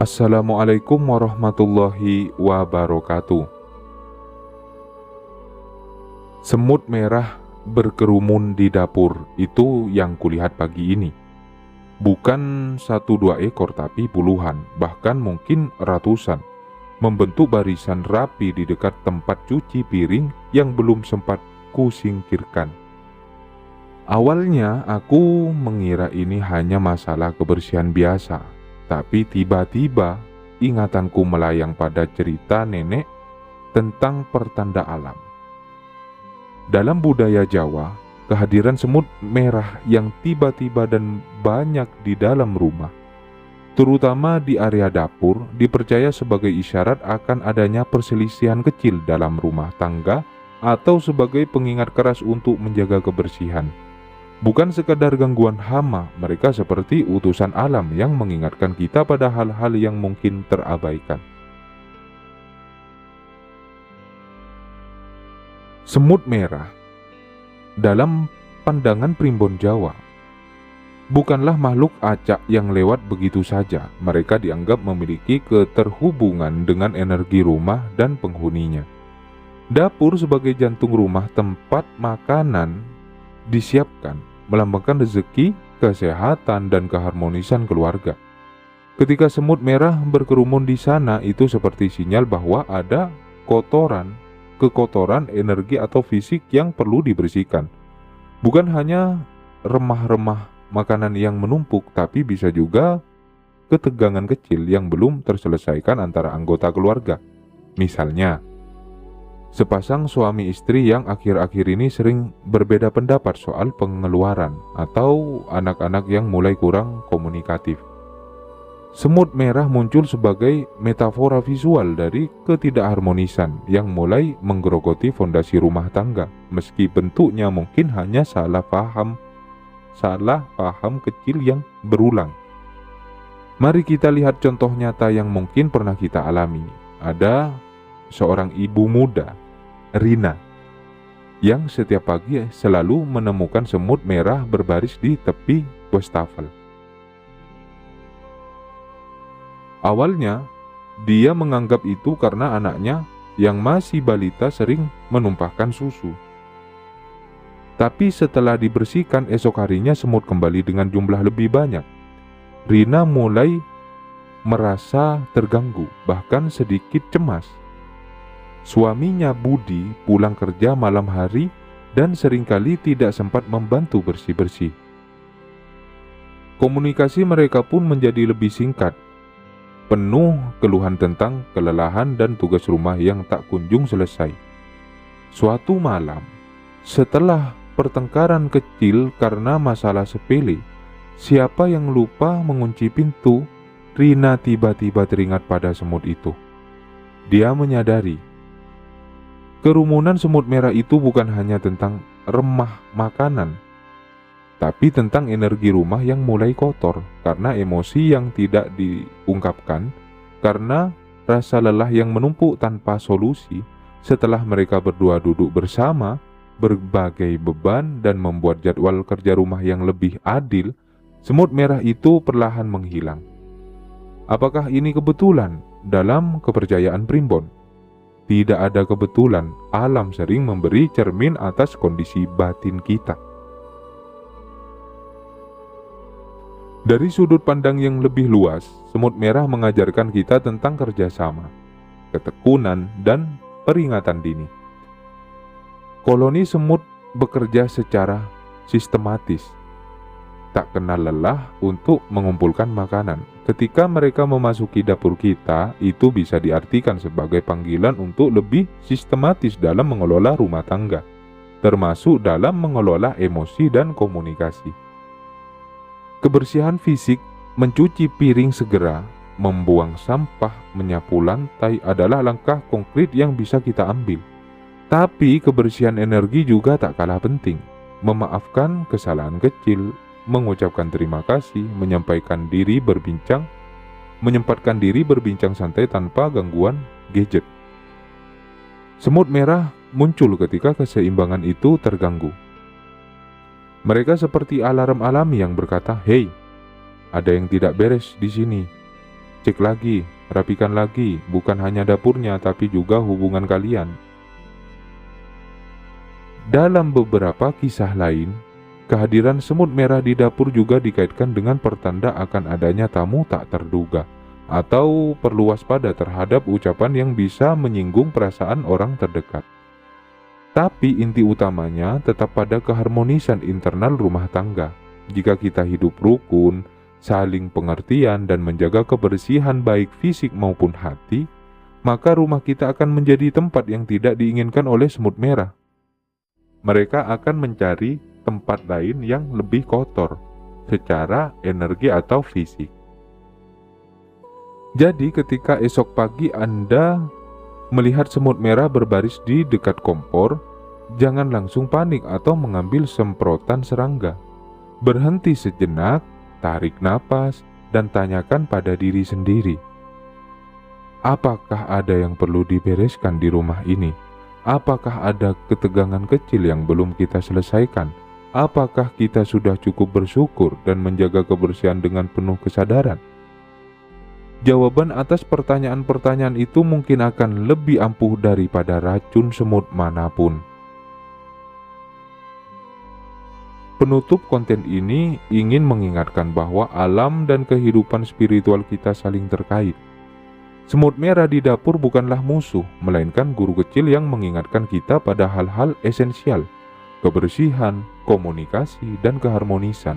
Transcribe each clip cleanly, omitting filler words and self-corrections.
Assalamualaikum warahmatullahi wabarakatuh. Semut merah berkerumun di dapur, itu yang kulihat pagi ini. Bukan 1-2 ekor tapi puluhan, bahkan mungkin ratusan. Membentuk barisan rapi di dekat tempat cuci piring yang belum sempat kusingkirkan. Awalnya aku mengira ini hanya masalah kebersihan biasa. Tapi tiba-tiba ingatanku melayang pada cerita nenek tentang pertanda alam. Dalam budaya Jawa, kehadiran semut merah yang tiba-tiba dan banyak di dalam rumah, terutama di area dapur, dipercaya sebagai isyarat akan adanya perselisihan kecil dalam rumah tangga atau sebagai pengingat keras untuk menjaga kebersihan. Bukan sekadar gangguan hama, mereka seperti utusan alam yang mengingatkan kita pada hal-hal yang mungkin terabaikan. Semut merah dalam pandangan primbon Jawa bukanlah makhluk acak yang lewat begitu saja. Mereka dianggap memiliki keterhubungan dengan energi rumah dan penghuninya. Dapur sebagai jantung rumah, tempat makanan disiapkan, melambangkan rezeki, kesehatan, dan keharmonisan keluarga. Ketika semut merah berkerumun di sana, itu seperti sinyal bahwa ada kekotoran energi atau fisik yang perlu dibersihkan. Bukan hanya remah-remah makanan yang menumpuk, tapi bisa juga ketegangan kecil yang belum terselesaikan antara anggota keluarga. Misalnya, sepasang suami istri yang akhir-akhir ini sering berbeda pendapat soal pengeluaran, atau anak-anak yang mulai kurang komunikatif. Semut merah muncul sebagai metafora visual dari ketidakharmonisan yang mulai menggerogoti fondasi rumah tangga, meski bentuknya mungkin hanya salah paham kecil yang berulang. Mari kita lihat contoh nyata yang mungkin pernah kita alami. Ada seorang ibu muda, Rina, yang setiap pagi selalu menemukan semut merah berbaris di tepi wastafel. Awalnya, dia menganggap itu karena anaknya yang masih balita sering menumpahkan susu. Tapi setelah dibersihkan, esok harinya semut kembali dengan jumlah lebih banyak. Rina mulai merasa terganggu, bahkan sedikit cemas. Suaminya Budi pulang kerja malam hari dan seringkali tidak sempat membantu bersih-bersih. Komunikasi mereka pun menjadi lebih singkat, penuh keluhan tentang kelelahan dan tugas rumah yang tak kunjung selesai. Suatu malam, setelah pertengkaran kecil karena masalah sepele, siapa yang lupa mengunci pintu, Rina tiba-tiba teringat pada semut itu. Dia menyadari kerumunan semut merah itu bukan hanya tentang remah makanan, tapi tentang energi rumah yang mulai kotor karena emosi yang tidak diungkapkan, karena rasa lelah yang menumpuk tanpa solusi. Setelah mereka berdua duduk bersama, berbagai beban, dan membuat jadwal kerja rumah yang lebih adil, semut merah itu perlahan menghilang. Apakah ini kebetulan? Dalam kepercayaan primbon, tidak ada kebetulan. Alam sering memberi cermin atas kondisi batin kita. Dari sudut pandang yang lebih luas, semut merah mengajarkan kita tentang kerjasama, ketekunan, dan peringatan dini. Koloni semut bekerja secara sistematis, tak kenal lelah untuk mengumpulkan makanan. Ketika mereka memasuki dapur kita, itu bisa diartikan sebagai panggilan untuk lebih sistematis dalam mengelola rumah tangga, termasuk dalam mengelola emosi dan komunikasi. Kebersihan fisik, mencuci piring segera, membuang sampah, menyapu lantai adalah langkah konkret yang bisa kita ambil. Tapi kebersihan energi juga tak kalah penting. Memaafkan kesalahan kecil, mengucapkan terima kasih, menyempatkan diri berbincang santai tanpa gangguan gadget. Semut merah muncul ketika keseimbangan itu terganggu. Mereka seperti alarm alami yang berkata, "Hei, ada yang tidak beres di sini." Cek lagi, rapikan lagi, bukan hanya dapurnya tapi juga hubungan kalian. Dalam beberapa kisah lain, kehadiran semut merah di dapur juga dikaitkan dengan pertanda akan adanya tamu tak terduga, atau perlu waspada terhadap ucapan yang bisa menyinggung perasaan orang terdekat. Tapi inti utamanya tetap pada keharmonisan internal rumah tangga. Jika kita hidup rukun, saling pengertian, dan menjaga kebersihan baik fisik maupun hati, maka rumah kita akan menjadi tempat yang tidak diinginkan oleh semut merah. Mereka akan mencari tempat lain yang lebih kotor secara energi atau fisik. Jadi ketika esok pagi Anda melihat semut merah berbaris di dekat kompor, jangan langsung panik atau mengambil semprotan serangga. Berhenti sejenak, tarik napas, dan tanyakan pada diri sendiri, apakah ada yang perlu dibereskan di rumah ini? Apakah ada ketegangan kecil yang belum kita selesaikan? Apakah kita sudah cukup bersyukur dan menjaga kebersihan dengan penuh kesadaran? Jawaban atas pertanyaan-pertanyaan itu mungkin akan lebih ampuh daripada racun semut manapun. Penutup konten ini ingin mengingatkan bahwa alam dan kehidupan spiritual kita saling terkait. Semut merah di dapur bukanlah musuh, melainkan guru kecil yang mengingatkan kita pada hal-hal esensial, kebersihan, komunikasi, dan keharmonisan.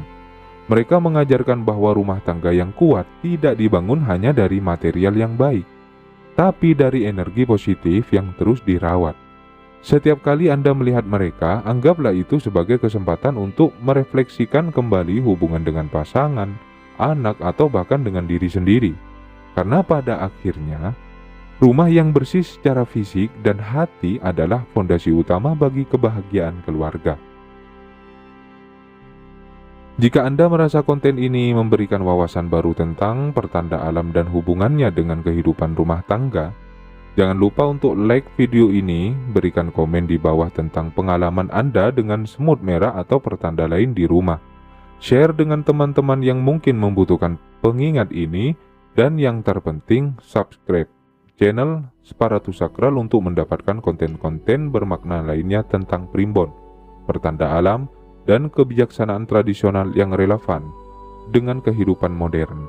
Mereka mengajarkan bahwa rumah tangga yang kuat tidak dibangun hanya dari material yang baik, tapi dari energi positif yang terus dirawat. Setiap kali Anda melihat mereka, anggaplah itu sebagai kesempatan untuk merefleksikan kembali hubungan dengan pasangan, anak, atau bahkan dengan diri sendiri. Karena pada akhirnya, rumah yang bersih secara fisik dan hati adalah fondasi utama bagi kebahagiaan keluarga. Jika Anda merasa konten ini memberikan wawasan baru tentang pertanda alam dan hubungannya dengan kehidupan rumah tangga, jangan lupa untuk like video ini, berikan komen di bawah tentang pengalaman Anda dengan semut merah atau pertanda lain di rumah. Share dengan teman-teman yang mungkin membutuhkan pengingat ini, dan yang terpenting, subscribe channel Separatus Sakral untuk mendapatkan konten-konten bermakna lainnya tentang primbon, pertanda alam, dan kebijaksanaan tradisional yang relevan dengan kehidupan modern.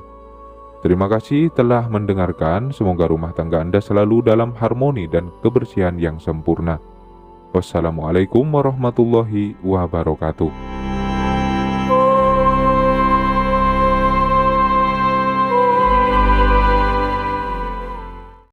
Terima kasih telah mendengarkan. Semoga rumah tangga Anda selalu dalam harmoni dan kebersihan yang sempurna. Wassalamualaikum warahmatullahi wabarakatuh.